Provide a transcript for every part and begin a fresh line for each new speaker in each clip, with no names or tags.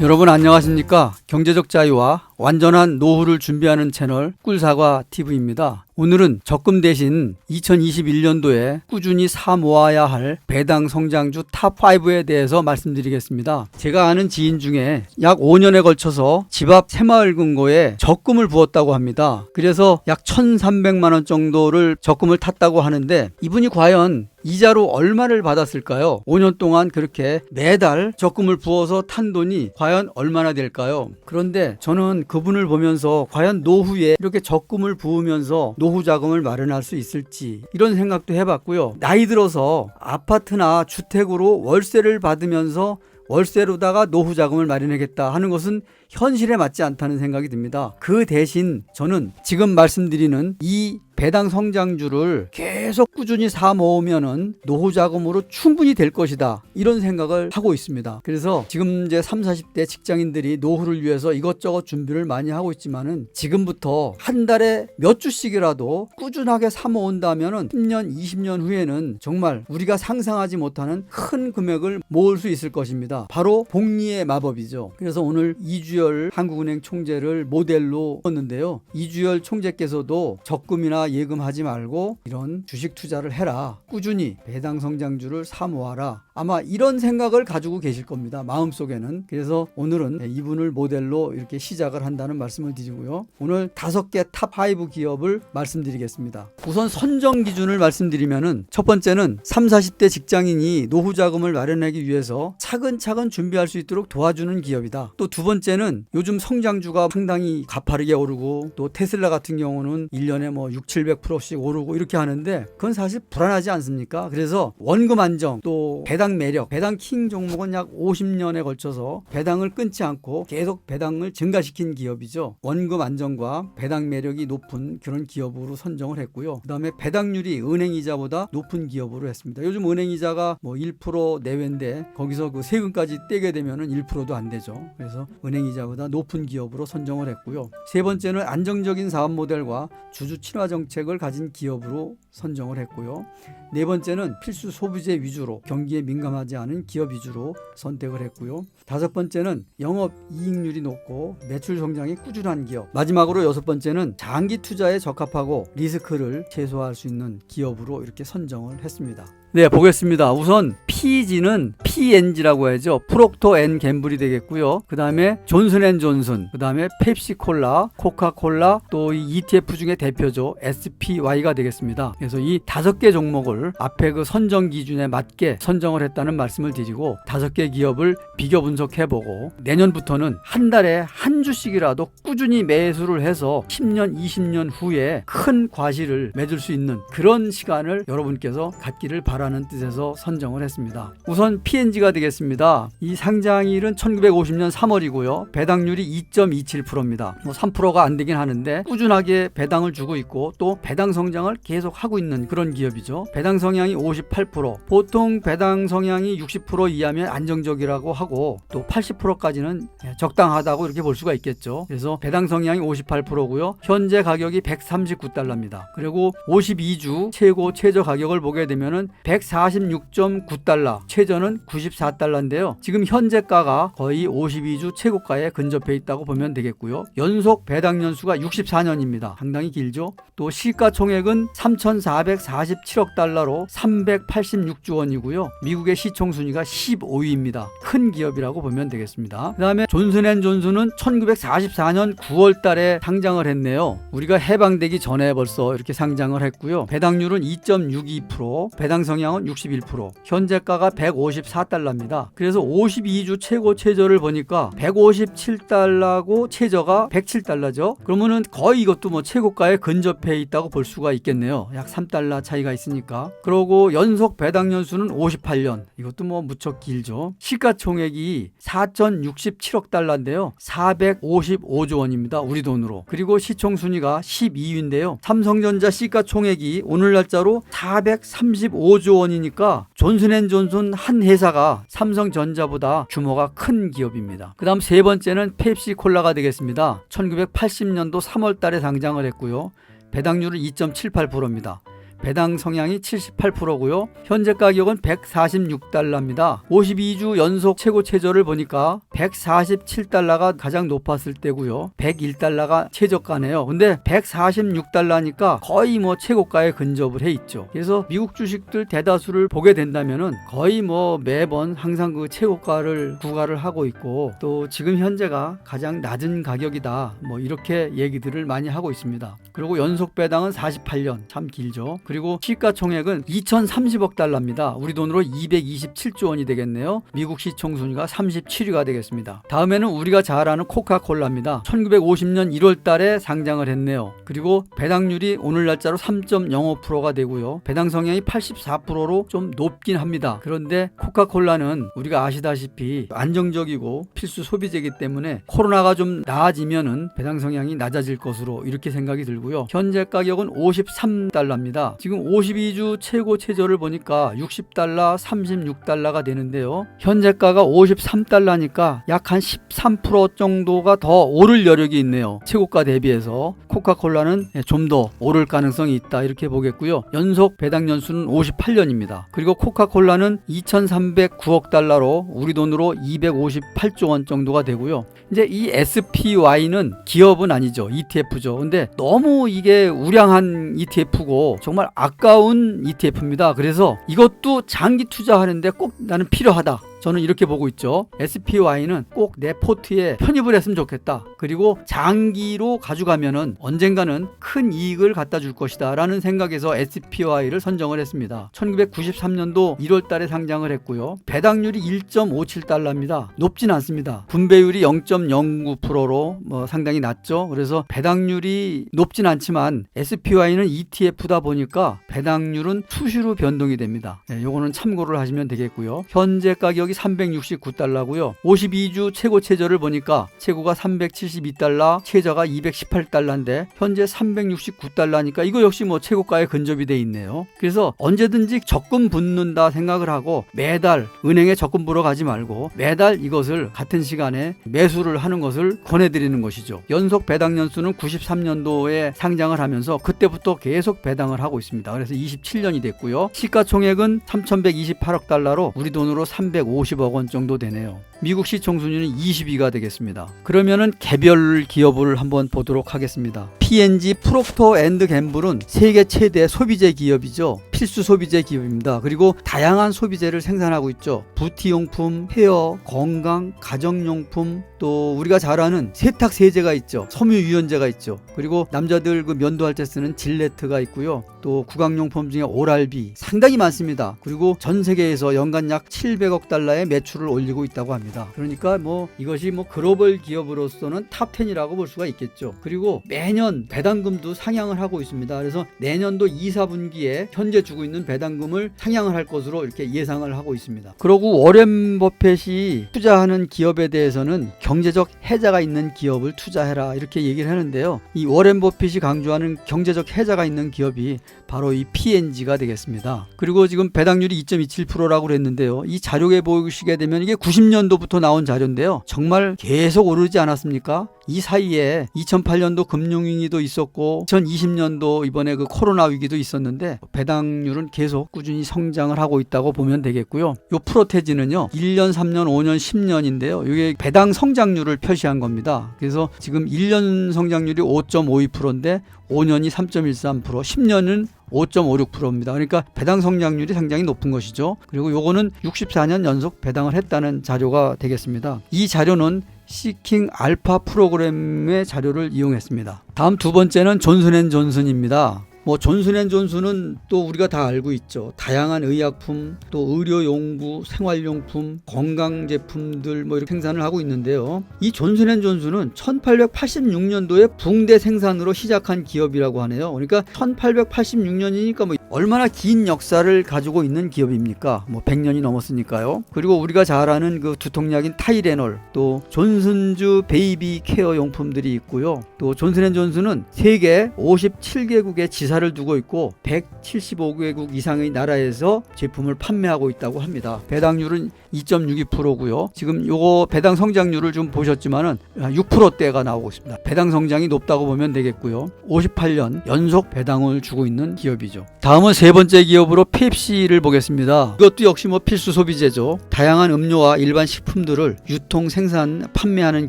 여러분 안녕하십니까? 경제적 자유와 완전한 노후를 준비하는 채널 꿀사과TV입니다. 오늘은 적금 대신 2021년도에 꾸준히 사 모아야 할 배당 성장주 탑5에 대해서 말씀드리겠습니다. 제가 아는 지인 중에 약 5년에 걸쳐서 집 앞 새마을 금고에 적금을 부었다고 합니다. 그래서 약 1,300만 원 정도를 적금을 탔다고 하는데 이분이 과연 이자로 얼마를 받았을까요? 5년 동안 그렇게 매달 적금을 부어서 탄 돈이 과연 얼마나 될까요? 그런데 저는 그분을 보면서 과연 노후에 이렇게 적금을 부으면서 노후 자금을 마련할 수 있을지 이런 생각도 해봤고요. 나이 들어서 아파트나 주택으로 월세를 받으면서 월세로다가 노후 자금을 마련하겠다 하는 것은 현실에 맞지 않다는 생각이 듭니다. 그 대신 저는 지금 말씀드리는 이 배당 성장주를 계속 꾸준히 사 모으면은 노후 자금으로 충분히 될 것이다. 이런 생각을 하고 있습니다. 그래서 지금 이제 30, 40대 직장인들이 노후를 위해서 이것저것 준비를 많이 하고 있지만은 지금부터 한 달에 몇 주씩이라도 꾸준하게 사 모은다면은 10년, 20년 후에는 정말 우리가 상상하지 못하는 큰 금액을 모을 수 있을 것입니다. 바로 복리의 마법이죠. 그래서 오늘 이주열 한국은행 총재를 모델로 했는데요. 이주열 총재께서도 적금이나 예금하지 말고 이런 주식 투자를 해라. 꾸준히 배당 성장주를 사 모아라. 아마 이런 생각을 가지고 계실 겁니다. 마음속에는. 그래서 오늘은 이분을 모델로 이렇게 시작을 한다는 말씀을 드리고요. 오늘 5개 탑5 기업을 말씀드리겠습니다. 우선 선정 기준을 말씀드리면은 첫 번째는 30, 40대 직장인이 노후 자금을 마련하기 위해서 차근차근 준비할 수 있도록 도와주는 기업이다. 또 두 번째는 요즘 성장주가 상당히 가파르게 오르고 또 테슬라 같은 경우는 1년에 뭐 700%씩 오르고 이렇게 하는데 그건 사실 불안하지 않습니까? 그래서 원금 안정 또 배당 매력, 배당 킹 종목은 약 50년에 걸쳐서 배당을 끊지 않고 계속 배당을 증가시킨 기업이죠. 원금 안정과 배당 매력이 높은 그런 기업으로 선정을 했고요. 그 다음에 배당률이 은행이자보다 높은 기업으로 했습니다. 요즘 은행이자가 뭐 1% 내외인데 거기서 그 세금까지 떼게 되면은 1%도 안 되죠. 그래서 은행이자보다 높은 기업으로 선정을 했고요. 세 번째는 안정적인 사업 모델과 주주 친화 정책을 가진 기업으로 선정을 했고요. 네 번째는 필수 소비재 위주로 경기에 민감하지 않은 기업 위주로 선택을 했고요. 다섯 번째는 영업 이익률이 높고 매출 성장이 꾸준한 기업. 마지막으로 여섯 번째는 장기 투자에 적합하고 리스크를 최소화할 수 있는 기업으로 이렇게 선정을 했습니다. 네, 보겠습니다. 우선 PG는 P&G라고 하죠. 프록터 앤 갬블이 되겠고요. 그 다음에 존슨앤존슨, 그 다음에 펩시콜라, 코카콜라, 또 이 ETF 중에 대표죠. SPY가 되겠습니다. 그래서 이 5개 종목을 앞에 그 선정 기준에 맞게 선정을 했다는 말씀을 드리고 5개 기업을 비교 분석해보고 내년부터는 한 달에 한 주씩이라도 꾸준히 매수를 해서 10년, 20년 후에 큰 과실을 맺을 수 있는 그런 시간을 여러분께서 갖기를 바라는 뜻에서 선정을 했습니다. 우선 P&G가 되겠습니다. 이 상장일은 1950년 3월이고요. 배당률이 2.27%입니다. 뭐 3%가 안 되긴 하는데 꾸준하게 배당을 주고 있고 또 배당 성장을 계속 하고 있는 그런 기업이죠. 배당 성향이 58%, 보통 배당 성향이 60% 이하면 안정적이라고 하고 또 80%까지는 적당하다고 이렇게 볼 수가 있겠죠. 그래서 배당 성향이 58%고요. 현재 가격이 139달러입니다. 그리고 52주 최고 최저 가격을 보게 되면은 146.9달러, 최저는 94달러인데요. 지금 현재가가 거의 52주 최고가에 근접해 있다고 보면 되겠고요. 연속 배당 연수가 64년입니다. 상당히 길죠. 또 시가총액은 3,447억 달러로 386조 원이고요. 미국의 시총순위가 15위입니다. 큰 기업이라고 보면 되겠습니다. 그 다음에 존슨앤존슨은 1944년 9월 달에 상장을 했네요. 우리가 해방되기 전에 벌써 이렇게 상장을 했고요. 배당률은 2.62%, 배당 성향은 61%, 현재가가 154달러입니다. 그래서 52주 최고 최저를 보니까 157달러고 최저가 107달러죠. 그러면은 거의 이것도 뭐 최고가에 근접해 있다고 볼 수가 있겠네요. 약 3달러 차이가 있으니까. 그리고 연속 배당 연수는 58년. 이것도 뭐 무척 길죠. 시가총액이 4,067억 달러인데요. 455조 원입니다. 우리 돈으로. 그리고 시총 순위가 12위인데요. 삼성전자 시가총액이 오늘 날짜로 435조 원이니까 존슨앤존슨 한 회사가 삼성전자보다 규모가 큰 기업입니다. 그 다음 세 번째는 펩시콜라가 되겠습니다. 1980년도 3월 달에 상장을 했고요. 배당률은 2.78%입니다. 배당 성향이 78%고요. 현재 가격은 146달러입니다. 52주 연속 최고 최저를 보니까 147달러가 가장 높았을 때고요. 101달러가 최저가네요. 근데 146달러니까 거의 뭐 최고가에 근접을 해 있죠. 그래서 미국 주식들 대다수를 보게 된다면은 거의 뭐 매번 항상 그 최고가를 구가를 하고 있고, 또 지금 현재가 가장 낮은 가격이다, 뭐 이렇게 얘기들을 많이 하고 있습니다. 그리고 연속 배당은 48년, 참 길죠. 그리고 시가총액은 2030억 달러입니다. 우리 돈으로 227조 원이 되겠네요. 미국 시총 순위가 37위가 되겠습니다. 다음에는 우리가 잘 아는 코카콜라입니다. 1950년 1월 달에 상장을 했네요. 그리고 배당률이 오늘 날짜로 3.05%가 되고요. 배당 성향이 84%로 좀 높긴 합니다. 그런데 코카콜라는 우리가 아시다시피 안정적이고 필수 소비재이기 때문에 코로나가 좀 나아지면은 배당 성향이 낮아질 것으로 이렇게 생각이 들고요. 현재 가격은 53달러입니다. 지금 52주 최고 최저를 보니까 60달러, 36달러가 되는데요. 현재가가 53달러니까 약 한 13% 정도가 더 오를 여력이 있네요. 최고가 대비해서 코카콜라는 좀 더 오를 가능성이 있다, 이렇게 보겠고요. 연속 배당 연수는 58년입니다. 그리고 코카콜라는 2,309억 달러로 우리 돈으로 258조 원 정도가 되고요. 이제 이 SPY는 기업은 아니죠. ETF죠. 근데 너무 이게 우량한 ETF고 정말 아까운 ETF입니다. 그래서 이것도 장기 투자하는데 꼭 나는 필요하다, 저는 이렇게 보고 있죠. SPY는 꼭 내 포트에 편입을 했으면 좋겠다. 그리고 장기로 가져가면은 언젠가는 큰 이익을 갖다 줄 것이다 라는 생각에서 SPY를 선정을 했습니다. 1993년도 1월 달에 상장을 했고요. 배당률이 1.57달러입니다. 높진 않습니다. 분배율이 0.09%로 상당히 낮죠. 그래서 배당률이 높진 않지만 SPY는 ETF다 보니까 배당률은 수시로 변동이 됩니다. 요거는 참고를 하시면 되겠고요. 현재 가격이 369달러고요. 52주 최고 최저를 보니까 최고가 372달러, 최저가 218달러인데 현재 369달러니까 이거 역시 뭐 최고가에 근접이 돼 있네요. 그래서 언제든지 적금 붓는다 생각을 하고 매달 은행에 적금 부러 가지 말고 매달 이것을 같은 시간에 매수를 하는 것을 권해드리는 것이죠. 연속 배당 연수는 93년도에 상장을 하면서 그때부터 계속 배당을 하고 있습니다. 그래서 27년이 됐고요. 시가총액은 3,128억 달러로 우리 돈으로 350억 원 정도 되네요. 미국 시총 순위는 20위가 되겠습니다. 그러면은 개별 기업을 한번 보도록 하겠습니다. P&G 프록터 앤드 갬블은 세계 최대 소비재 기업이죠. 필수 소비재 기업입니다. 그리고 다양한 소비재를 생산하고 있죠. 뷰티용품, 헤어, 건강, 가정용품, 또 우리가 잘 아는 세탁 세제가 있죠. 섬유유연제가 있죠. 그리고 남자들 그 면도할 때 쓰는 질레트가 있고요. 또 구강용품 중에 오랄비 상당히 많습니다. 그리고 전 세계에서 연간 약 700억 달러의 매출을 올리고 있다고 합니다. 그러니까 뭐 이것이 뭐 글로벌 기업으로서는 탑 10이라고 볼 수가 있겠죠. 그리고 매년 배당금도 상향을 하고 있습니다. 그래서 내년도 2, 4분기에 현재 주고 있는 배당금을 상향을 할 것으로 이렇게 예상을 하고 있습니다. 그리고 워렌 버핏이 투자하는 기업에 대해서는 경제적 해자가 있는 기업을 투자해라, 이렇게 얘기를 하는데요. 이 워렌 버핏이 강조하는 경제적 해자가 있는 기업이 바로 이 P&G가 되겠습니다. 그리고 지금 배당률이 2.27%라고 그랬는데요. 이 자료에 보시게 되면 이게 90년도부터 나온 자료인데요. 정말 계속 오르지 않았습니까? 이 사이에 2008년도 금융위기도 있었고 2020년도 이번에 그 코로나 위기도 있었는데 배당률은 계속 꾸준히 성장을 하고 있다고 보면 되겠고요. 요 프로테지는요 1년, 3년, 5년, 10년인데요. 이게 배당 성장률을 표시한 겁니다. 그래서 지금 1년 성장률이 5.52%인데 5년이 3.13%, 10년은 5.56%입니다. 그러니까 배당 성장률이 상당히 높은 것이죠. 그리고 요거는 64년 연속 배당을 했다는 자료가 되겠습니다. 이 자료는 시킹 알파 프로그램의 자료를 이용했습니다. 다음 두 번째는 존슨앤존슨입니다. 존슨앤존슨은 또 우리가 다 알고 있죠. 다양한 의약품, 또 의료용구, 생활용품, 건강제품들 이렇게 생산을 하고 있는데요. 이 존슨앤존슨은 1886년도에 붕대 생산으로 시작한 기업이라고 하네요. 그러니까 1886년이니까 얼마나 긴 역사를 가지고 있는 기업입니까? 100년이 넘었으니까요. 그리고 우리가 잘 아는 그 두통약인 타이레놀, 또 존슨주 베이비 케어 용품들이 있고요. 또 존슨앤존슨은 세계 57개국의 지사 본사를 두고 있고 175개국 이상의 나라에서 제품을 판매하고 있다고 합니다. 배당률은 2.62%고요. 지금 요거 배당 성장률을 좀 보셨지만은 6%대가 나오고 있습니다. 배당 성장이 높다고 보면 되겠고요. 58년 연속 배당을 주고 있는 기업이죠. 다음은 세 번째 기업으로 펩시를 보겠습니다. 이것도 역시 뭐 필수 소비재죠. 다양한 음료와 일반 식품들을 유통, 생산, 판매하는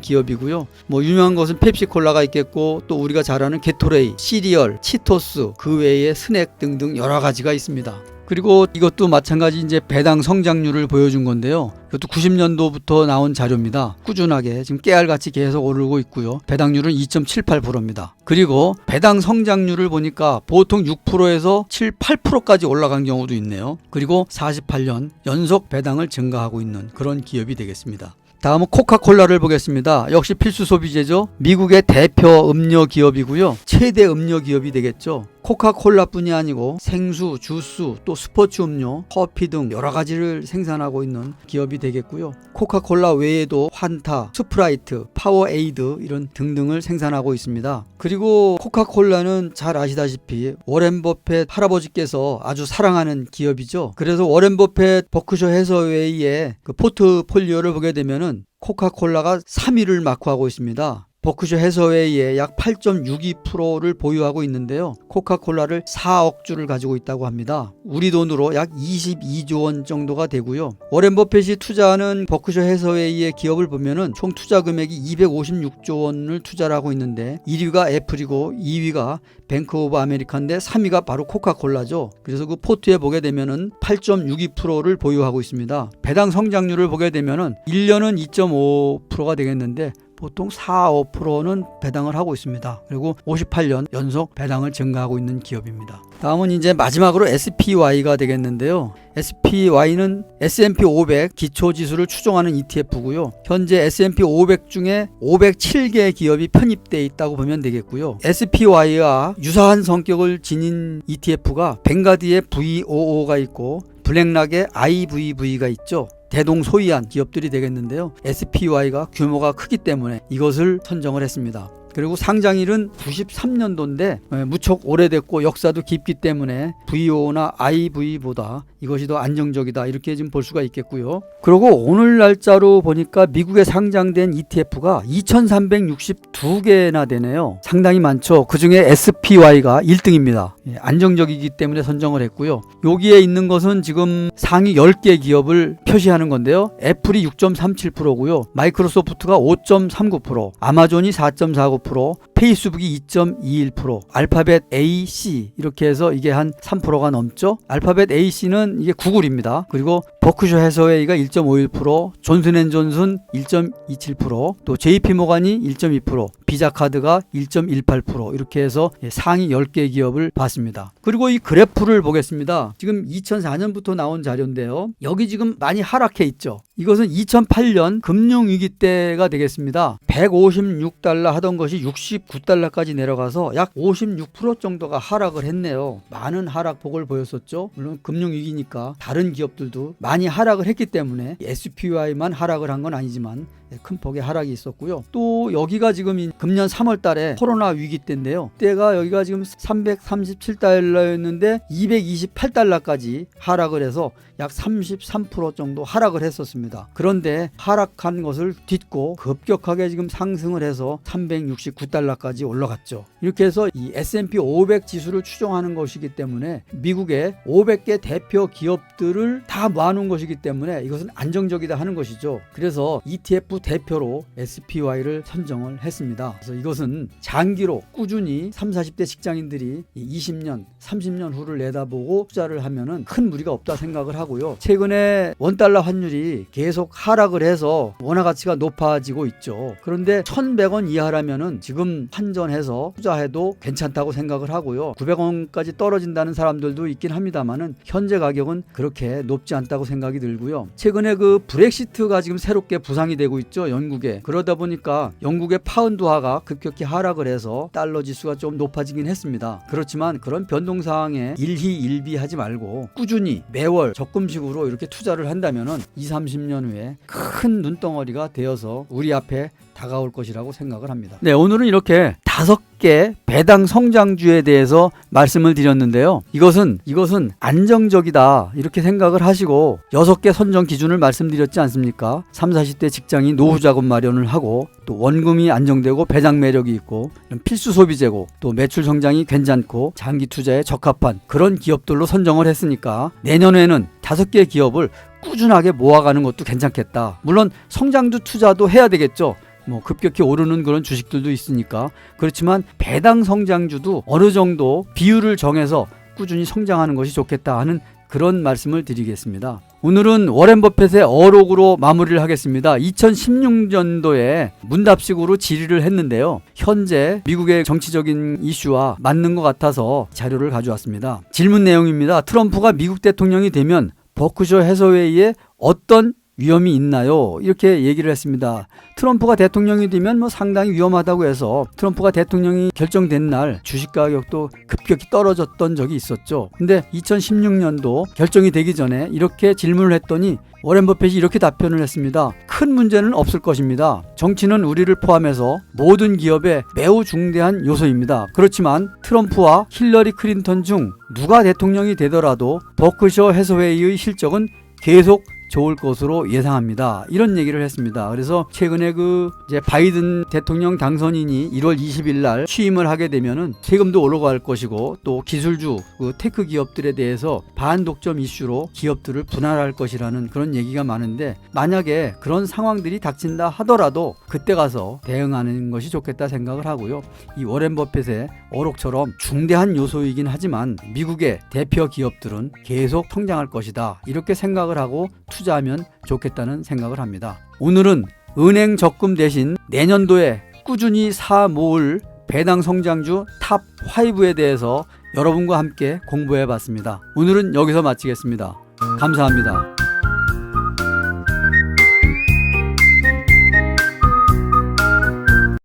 기업이고요. 뭐 유명한 것은 펩시콜라가 있겠고 또 우리가 잘 아는 게토레이, 시리얼, 치토스, 그 외에 스낵 등등 여러 가지가 있습니다. 그리고 이것도 마찬가지 이제 배당 성장률을 보여준 건데요. 이것도 90년도부터 나온 자료입니다. 꾸준하게 지금 깨알같이 계속 오르고 있고요. 배당률은 2.78%입니다. 그리고 배당 성장률을 보니까 보통 6%에서 7, 8%까지 올라간 경우도 있네요. 그리고 48년 연속 배당을 증가하고 있는 그런 기업이 되겠습니다. 다음은 코카콜라를 보겠습니다. 역시 필수 소비재죠. 미국의 대표 음료 기업이고요. 최대 음료 기업이 되겠죠. 코카콜라뿐이 아니고 생수, 주스, 또 스포츠 음료, 커피 등 여러 가지를 생산하고 있는 기업이 되겠고요. 코카콜라 외에도 환타, 스프라이트, 파워에이드 이런 등등을 생산하고 있습니다. 그리고 코카콜라는 잘 아시다시피 워렌 버핏 할아버지께서 아주 사랑하는 기업이죠. 그래서 워렌 버핏 버크셔 해서웨이의 그 포트폴리오를 보게 되면은 코카콜라가 3위를 마크하고 있습니다. 버크셔 해서웨이의 약 8.62%를 보유하고 있는데요. 코카콜라를 4억 주를 가지고 있다고 합니다. 우리 돈으로 약 22조 원 정도가 되고요. 워렌 버핏이 투자하는 버크셔 해서웨이의 기업을 보면은 총 투자 금액이 256조 원을 투자를 하고 있는데 1위가 애플이고 2위가 뱅크 오브 아메리카인데 3위가 바로 코카콜라죠. 그래서 그 포트에 보게 되면은 8.62%를 보유하고 있습니다. 배당 성장률을 보게 되면은 1년은 2.5%가 되겠는데 보통 4, 5%는 배당을 하고 있습니다. 그리고 58년 연속 배당을 증가하고 있는 기업입니다. 다음은 이제 마지막으로 SPY가 되겠는데요. SPY는 S&P 500 기초지수를 추종하는 ETF고요. 현재 S&P 500 중에 507개 기업이 편입되어 있다고 보면 되겠고요. SPY와 유사한 성격을 지닌 ETF가 뱅가드의 VOO가 있고 블랙락의 IVV가 있죠. 대동소이한 기업들이 되겠는데요. SPY가 규모가 크기 때문에 이것을 선정을 했습니다. 그리고 상장일은 93년도인데 무척 오래됐고 역사도 깊기 때문에 VO나 IV보다 이것이 더 안정적이다 이렇게 좀 볼 수가 있겠고요. 그리고 오늘 날짜로 보니까 미국에 상장된 ETF가 2362개나 되네요. 상당히 많죠. 그중에 SPY가 1등입니다. 안정적이기 때문에 선정을 했고요. 여기에 있는 것은 지금 상위 10개 기업을 표시하는 건데요. 애플이 6.37%고요. 마이크로소프트가 5.39%, 아마존이 4.49%, 페이스북이 2.21%, 알파벳 AC 이렇게 해서 이게 한 3%가 넘죠. 알파벳 AC는 이게 구글입니다. 그리고 버크셔 해서웨이가 1.51%, 존슨앤존슨 1.27%, 또 JP모간이 1.2%, 비자카드가 1.18% 이렇게 해서 상위 10개 기업을 봤습니다. 그리고 이 그래프를 보겠습니다. 지금 2004년부터 나온 자료인데요. 여기 지금 많이 하락해 있죠. 이것은 2008년 금융위기 때가 되겠습니다. 156달러 하던 것이 69달러까지 내려가서 약 56% 정도가 하락을 했네요. 많은 하락폭을 보였었죠. 물론 금융위기니까 다른 기업들도 많이 하락을 했기 때문에 SPY만 하락을 한 건 아니지만 큰 폭의 하락이 있었고요. 또 여기가 지금 금년 3월 달에 코로나 위기 때인데요. 때가 여기가 지금 337달러였는데 228달러까지 하락을 해서 약 33% 정도 하락을 했었습니다. 그런데 하락한 것을 딛고 급격하게 지금 상승을 해서 369달러까지 올라갔죠. 이렇게 해서 이 S&P 500 지수를 추종하는 것이기 때문에 미국의 500개 대표 기업들을 다 모아놓은 것이기 때문에 이것은 안정적이다 하는 것이죠. 그래서 ETF 대표로 SPY를 선정을 했습니다. 그래서 이것은 장기로 꾸준히 30, 40대 직장인들이 20년, 30년 후를 내다보고 투자를 하면은 큰 무리가 없다 생각을 하고요. 최근에 원달러 환율이 계속 하락을 해서 원화 가치가 높아지고 있죠. 그런데 1,100원 이하라면은 지금 환전해서 투자해도 괜찮다고 생각을 하고요. 900원까지 떨어진다는 사람들도 있긴 합니다만은 현재 가격은 그렇게 높지 않다고 생각이 들고요. 최근에 그 브렉시트가 지금 새롭게 부상이 되고 있죠, 영국에. 그러다 보니까 영국의 파운드화가 급격히 하락을 해서 달러 지수가 좀 높아지긴 했습니다. 그렇지만 그런 변동 상황에 일희일비하지 말고 꾸준히 매월 적금식으로 이렇게 투자를 한다면은 20-30년 후에 큰 눈덩어리가 되어서 우리 앞에 다가올 것이라고 생각을 합니다. 네, 오늘은 이렇게 5개 배당 성장주에 대해서 말씀을 드렸는데요. 이것은 안정적이다 이렇게 생각을 하시고 6개 선정 기준을 말씀드렸지 않습니까? 30, 40대 직장이 노후 자금 마련을 하고 또 원금이 안정되고 배당 매력이 있고 필수 소비재고 또 매출 성장이 괜찮고 장기 투자에 적합한 그런 기업들로 선정을 했으니까 내년에는 5개 기업을 꾸준하게 모아가는 것도 괜찮겠다. 물론 성장주 투자도 해야 되겠죠. 급격히 오르는 그런 주식들도 있으니까. 그렇지만 배당 성장주도 어느 정도 비율을 정해서 꾸준히 성장하는 것이 좋겠다 하는 그런 말씀을 드리겠습니다. 오늘은 워렌 버핏의 어록으로 마무리를 하겠습니다. 2016년도에 문답식으로 질의를 했는데요. 현재 미국의 정치적인 이슈와 맞는 것 같아서 자료를 가져왔습니다. 질문 내용입니다. 트럼프가 미국 대통령이 되면 버크셔 해서웨이에 어떤 위험이 있나요? 이렇게 얘기를 했습니다. 트럼프가 대통령이 되면 상당히 위험하다고 해서 트럼프가 대통령이 결정된 날 주식 가격도 급격히 떨어졌던 적이 있었죠. 근데 2016년도 결정이 되기 전에 이렇게 질문을 했더니 워렌 버핏이 이렇게 답변을 했습니다. 큰 문제는 없을 것입니다. 정치는 우리를 포함해서 모든 기업의 매우 중대한 요소입니다. 그렇지만 트럼프와 힐러리 클린턴 중 누가 대통령이 되더라도 버크셔 해서웨이의 실적은 계속 좋을 것으로 예상합니다. 이런 얘기를 했습니다. 그래서 최근에 이제 바이든 대통령 당선인이 1월 20일 날 취임을 하게 되면은 세금도 올라갈 것이고 또 기술주 테크 기업들에 대해서 반독점 이슈로 기업들을 분할할 것이라는 그런 얘기가 많은데 만약에 그런 상황들이 닥친다 하더라도 그때 가서 대응하는 것이 좋겠다 생각을 하고요. 이 워렌 버핏의 어록처럼 중대한 요소이긴 하지만 미국의 대표 기업들은 계속 성장할 것이다. 이렇게 생각을 하고 투자하면 좋겠다는 생각을 합니다. 오늘은 은행 적금 대신 내년도에 꾸준히 사 모을 배당 성장주 탑 5에 대해서 여러분과 함께 공부해 봤습니다. 오늘은 여기서 마치겠습니다. 감사합니다.